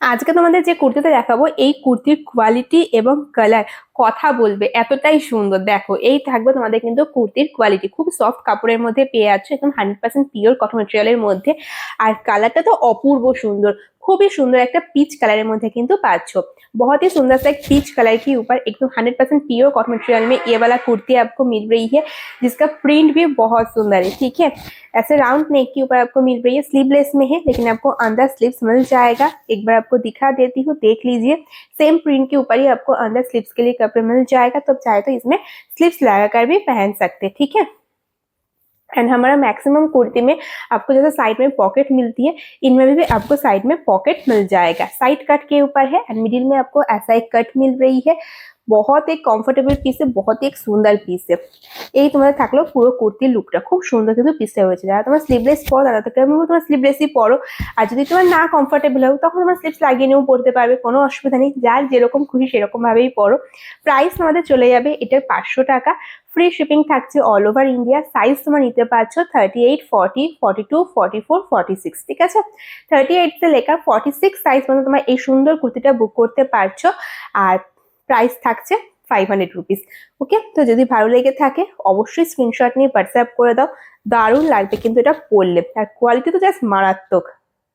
আজকে তোমাদের যে কুর্তিটা দেখাবো এই কুর্তির কোয়ালিটি এবং কালার কথা বলবে, এতটাই সুন্দর। দেখো এই থাকবে তোমাদের কিন্তু কুর্তির কোয়ালিটি, খুব সফট কাপড়ের মধ্যে পেয়ে যাচ্ছ, একদম 100% পিওর কটন মেটেরিয়ালের মধ্যে। আর কালারটা তো অপূর্ব সুন্দর, খুবই সুন্দর একটা পিচ কালারের মধ্যে কিন্তু पाচ্ছ। बहुत ही सुंदर सा एक पीच कलर के ऊपर एकदम 100% प्योर कॉटन मटेरियल में ये वाला कुर्ती आपको मिल रही है, जिसका प्रिंट भी बहुत सुंदर है। ठीक है, ऐसे राउंड नेक के ऊपर आपको मिल रही है, स्लीवलेस में है लेकिन आपको अंदर स्लीव्स मिल जाएगा। एक बार आपको दिखा देती हूँ, देख लीजिए। सेम प्रिंट के ऊपर ही आपको अंदर स्लीव्स के लिए कपड़े मिल जाएगा, तो चाहे तो इसमें स्लीव्स लगाकर भी पहन सकते हैं। ठीक है, एंड हमारा मैक्सिमम कुर्ती में आपको जैसे साइड में पॉकेट मिलती है, इनमें भी आपको साइड में पॉकेट मिल जाएगा। साइड कट के ऊपर है एंड मिडिल में आपको ऐसा एक कट मिल रही है। बहुत एक कम्फर्टेबल পিস, बहुत एक সুন্দর পিস। এই তোমাদের থাকলো পুরো কুর্তির লুকটা, খুব সুন্দর কিন্তু পিসটা হয়েছে। যারা তোমার স্লিভলেস পরো তারা তো কেমন তোমার স্লিভলেসই পরো, আর যদি তোমার না কমফোর্টেবল হয় তখন তোমার স্লিভস লাগিয়ে নিয়েও পরতে পারবে, কোনো অসুবিধা নেই। যার যেরকম খুশি সেরকম ভাবেই পরো। প্রাইস তোমাদের চলে যাবে এটার 500 টাকা। ফ্রি শিপিং থাকছে অল ওভার ইন্ডিয়া। সাইজ তোমার নিতে পারছো 38, 40, 42, 44, 46। ঠিক আছে, 38 से लेकर 46 সাইজ পর্যন্ত তোমার এই সুন্দর কুর্তিটা বুক করতে পারছো। আর প্রাইস থাকছে 500 রুপিস। ওকে, তো যদি ভালো লেগে থাকে অবশ্যই স্ক্রিনশট নিয়ে হোয়াটসঅ্যাপ করে দাও। দারুণ লাগবে কিন্তু এটা পরলে, আর কোয়ালিটি তো জাস্ট মারাত্মক।